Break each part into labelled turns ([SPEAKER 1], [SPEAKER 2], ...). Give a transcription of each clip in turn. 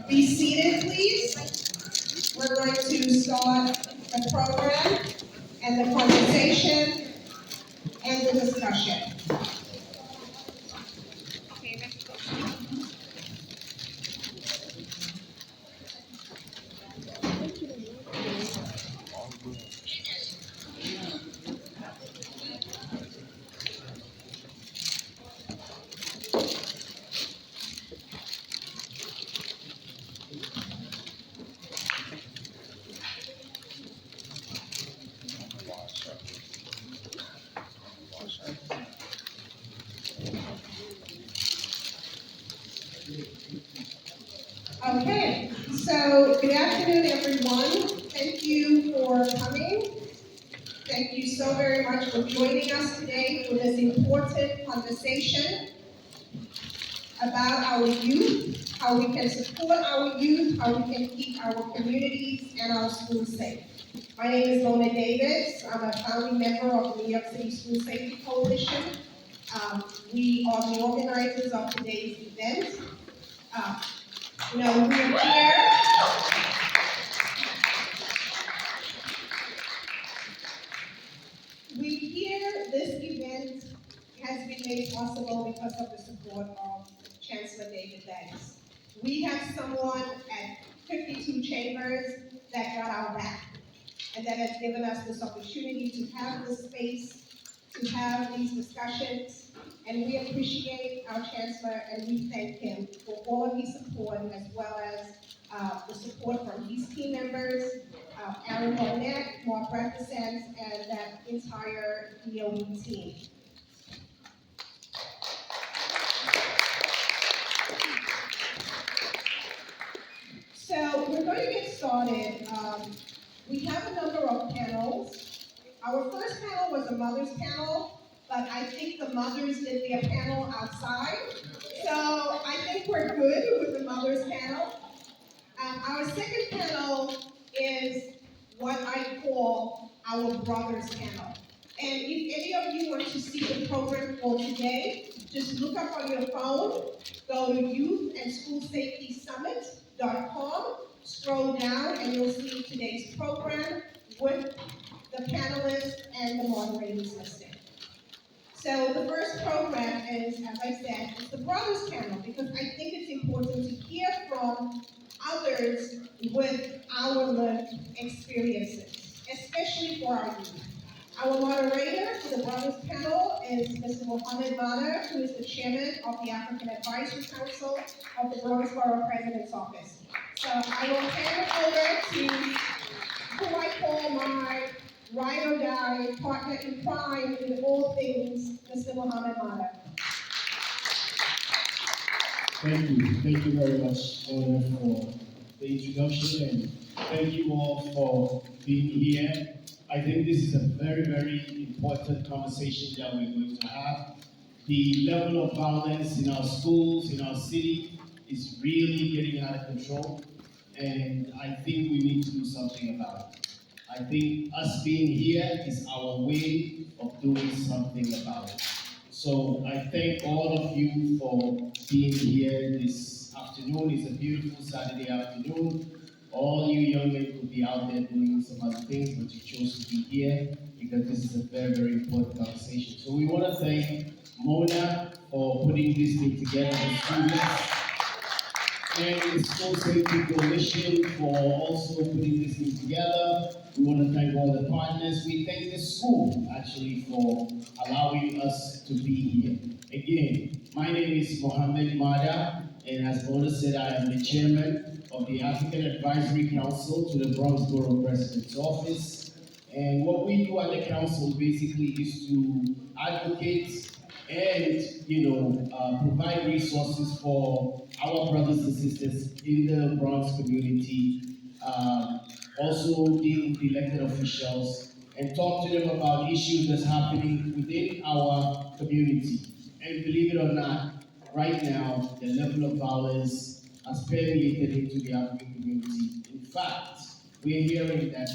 [SPEAKER 1] Be seated, please. We're going to start the program and the conversation and the discussion. Okay, so good afternoon, everyone. Thank you for coming. Thank you so very much for joining us today for this important conversation about our youth, how we can support our youth, how we can keep our communities and our schools safe. My name is Mona Davis. I'm a founding member of the New York City School Safety Coalition. We are the organizers of today's event. Uh, we're here. This event has been made possible because of the support of Chancellor David Banks. We have someone at 52 Chambers that got our back and that has given us this opportunity to have this space, to have these discussions, and we appreciate our Chancellor and we thank him for all of his support as well as the support from his team members, Aaron Bonnet, Mark Represents, and that entire DOE team. So we're going to get started. We have a number of panels. Our first panel was a mother's panel, but I think the mothers did their panel outside. So I think we're good with the mothers panel. Our second panel is what I call our brothers panel. And if any of you want to see the program for today, just look up on your phone, go to youthandschoolsafetysummit.com, scroll down, and you'll see today's program with the panelists and the moderators listed. So the first program is, as I said, it's the Brothers Panel, because I think it's important to hear from others with our lived experiences, especially for our youth. Our moderator for the Brothers Panel is Mr. Mohammed Mana, who is the chairman of the African Advisory Council of the Bronxboro President's Office. So I will hand it over to who I call my ride or die partner in crime in all things, Mr. Mohammed Mana.
[SPEAKER 2] Thank you very much, Mona, for the introduction, and thank you all for being here. I think this is a very, very important conversation that we're going to have. The level of violence in our schools, in our city, is really getting out of control, and I think we need to do something about it. I think us being here is our way of doing something about it. So I thank all of you for being here this afternoon. It's a beautiful Saturday afternoon. All you young men could be out there doing some other things, but you chose to be here because this is a very, very important conversation. So we want to thank Mona for putting this thing together, the students, and the School Safety Coalition for also putting this thing together. We want to thank all the partners. We thank the school, actually, for allowing us to be here. Again, my name is Mohammed Mada, and as Mona said, I am the chairman of the African Advisory Council to the Bronxboro President's Office. And what we do at the council basically is to advocate and provide resources for our brothers and sisters in the Bronx community. Also deal with elected officials and talk to them about issues that's happening within our community. And believe it or not, right now the level of violence has permeated into the African community. In fact, we're hearing that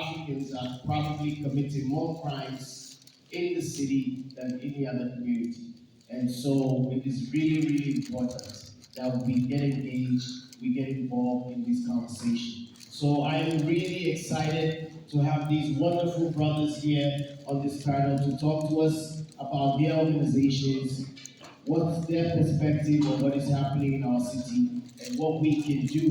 [SPEAKER 2] Africans are probably committing more crimes in the city than any other community. And so it is really, really important that we get engaged we get involved in this conversation. So I am really excited to have these wonderful brothers here on this panel to talk to us about their organizations, what's their perspective on what is happening in our city, and what we can do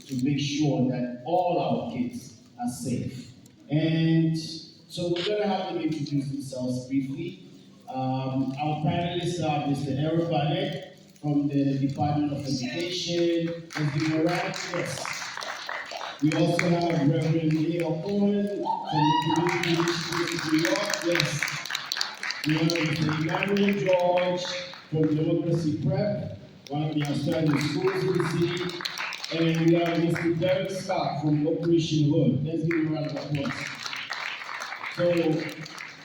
[SPEAKER 2] to make sure that all our kids are safe. And so we're going to have them introduce themselves briefly. Our panelists are Mr. Errol Barnett from the Department of Education. Let's give him a round. Yes. We also have Reverend Leo Cohen from the Community Initiative of New York. Yes. We have Mr. Emmanuel George from Democracy Prep, one of the outstanding schools in the city. And we have Mr. Derek Scott from Operation Hood. Let's give him a round of applause. So,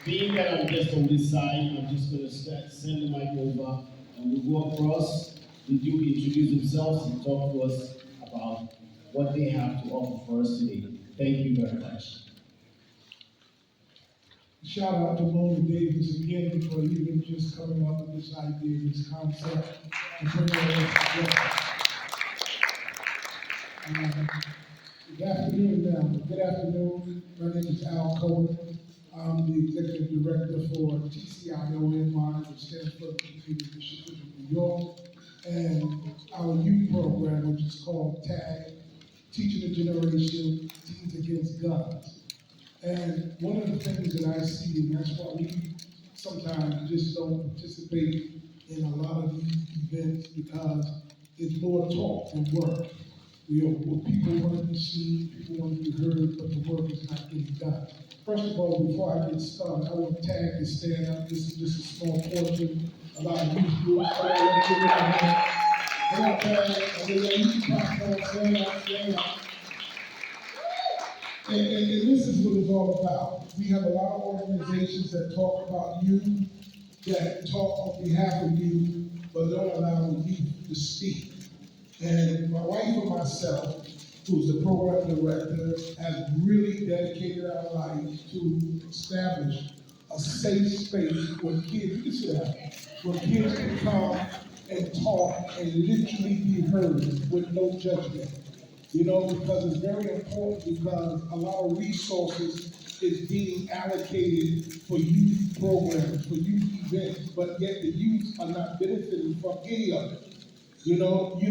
[SPEAKER 2] being that I'm just on this side, I'm just going to send the mic over and we'll go across. They do introduce themselves and talk to us about what they have to offer for us today. Thank you very much.
[SPEAKER 3] Shout out to Mona Davis again for even just coming up with this idea, this concept, and bringing it together. Good afternoon. Good afternoon. My name is Al Cohen. I'm the executive director for TCIONY, which stands for the Community Initiative of New York, and our youth program, which is called TAG, Teaching the Generation, Teens Against Guns. And one of the things that I see, and that's why we sometimes just don't participate in a lot of these events, because it's more talk than work. People want to be seen, people want to be heard, but the work is not getting done. First of all, before I get started, I want TAG to stand up. This is just a small portion of our youth group. Come on, TAG. You can stand up. And this is what it's all about. We have a lot of organizations that talk about you, that talk on behalf of you, but don't allow the youth to speak. And my wife and myself, who's the program director, has really dedicated our lives to establish a safe space where kids, where kids can come and talk and literally be heard with no judgment. You know, because it's very important, because a lot of resources is being allocated for youth programs, for youth events, but yet the youth are not benefiting from any of it. You know, you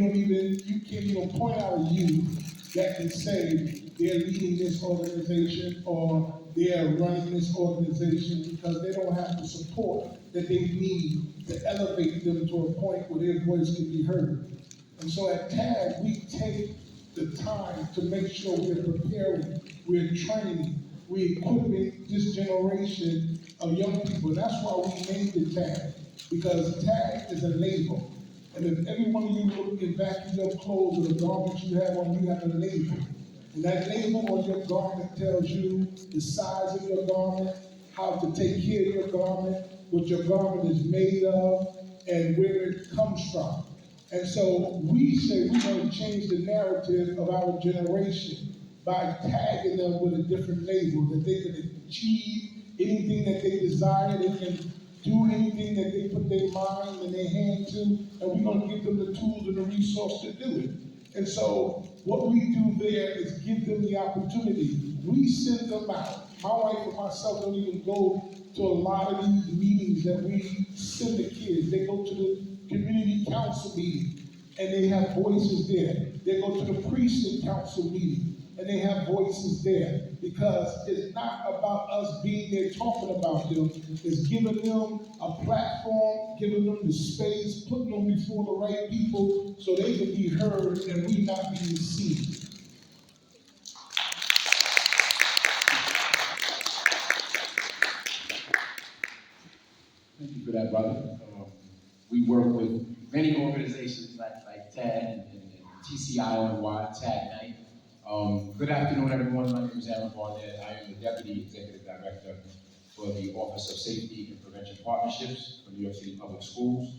[SPEAKER 3] can't even point out a youth that can say they're leading this organization or they're running this organization, because they don't have the support that they need to elevate them to a point where their voice can be heard. And so at TAG, we take the time to make sure we're preparing, we're training, we're equipping this generation of young people. That's why we named it TAG, because TAG is a label. And if every one of you look in back of your clothes or the garments you have on, you have a label. And that label on your garment tells you the size of your garment, how to take care of your garment, what your garment is made of, and where it comes from. And so we say we're going to change the narrative of our generation by tagging them with a different label, that they can achieve anything that they desire, they can do anything that they put their mind and their hand to, and we're going to give them the tools and the resource to do it. And so what we do there is give them the opportunity. We send them out. My wife and myself don't even go to a lot of these meetings that we send the kids. They go to the community council meeting, and they have voices there. They go to the precinct council meeting, and they have voices there, because it's not about us being there talking about them. It's giving them a platform, giving them the space, putting them before the right people so they can be heard and we not being seen.
[SPEAKER 4] Thank you for that, brother. We work with many organizations like TAG and TCIONY, TAG Night. Good afternoon, everyone. My name is Aaron Barnett. I am the Deputy Executive Director for the Office of Safety and Prevention Partnerships for New York City Public Schools.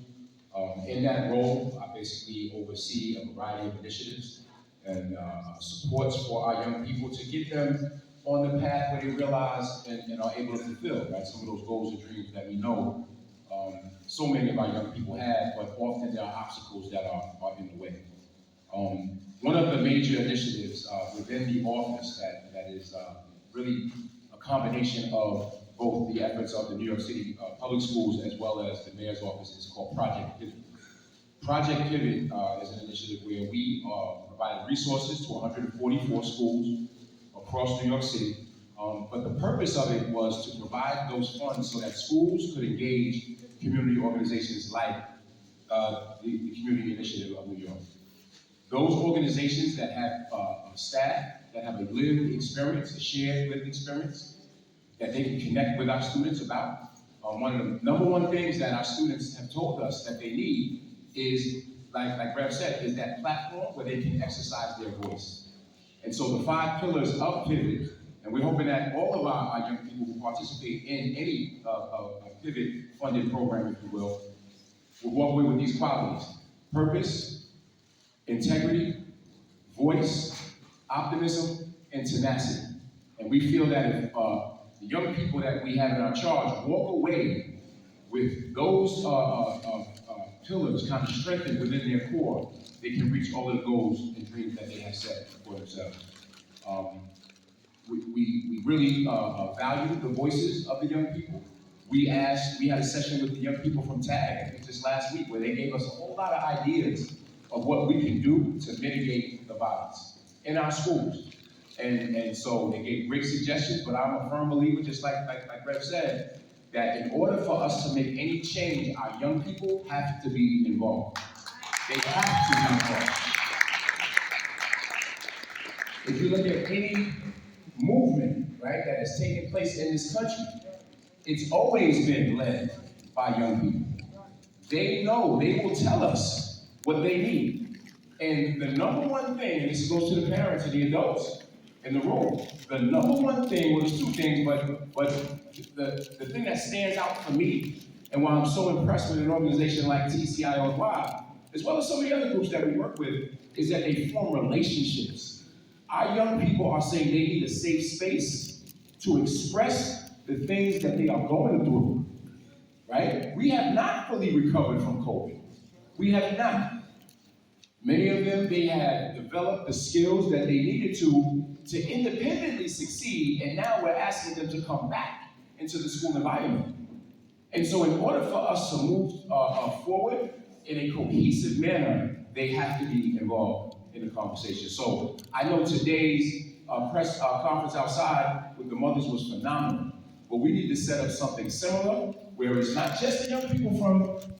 [SPEAKER 4] In that role, I basically oversee a variety of initiatives and supports for our young people to get them on the path where they realize and are able to fulfill, right, some of those goals and dreams that we know so many of our young people have, but often there are obstacles that are in the way. One of the major initiatives within the office that is really a combination of both the efforts of the New York City Public Schools as well as the Mayor's office is called Project Pivot. Project Pivot is an initiative where we provide resources to 144 schools across New York City. But the purpose of it was to provide those funds so that schools could engage community organizations like the Community Initiative of New York. Those organizations that have staff that have a lived experience, a shared lived experience, that they can connect with our students about. One of the number one things that our students have told us that they need is, like Rev said, is that platform where they can exercise their voice. And so the 5 pillars of Pivot, and we're hoping that all of our young people who participate in any Pivot-funded program, if you will walk away with these qualities: purpose, integrity, voice, optimism, and tenacity. And we feel that if the young people that we have in our charge walk away with those pillars kind of strengthened within their core, they can reach all of the goals and dreams that they have set for themselves. We really value the voices of the young people. We had a session with the young people from TAG, I think just last week, where they gave us a whole lot of ideas of what we can do to mitigate the violence in our schools. And so they gave great suggestions, but I'm a firm believer, just like Rev said, that in order for us to make any change, our young people have to be involved. They have to be involved. If you look at any movement, right, that has taken place in this country, it's always been led by young people. They know, they will tell us what they need. And the number one thing, and this goes to the parents and the adults in the room, the number one thing, well, there's 2 things, but the thing that stands out for me, and why I'm so impressed with an organization like TCIOY, as well as some of the other groups that we work with, is that they form relationships. Our young people are saying they need a safe space to express the things that they are going through, right? We have not fully recovered from COVID. We have not. Many of them, they had developed the skills that they needed to independently succeed, and now we're asking them to come back into the school environment. And so in order for us to move forward in a cohesive manner, they have to be involved in the conversation. So I know today's press conference outside with the mothers was phenomenal, but we need to set up something similar where it's not just the young people from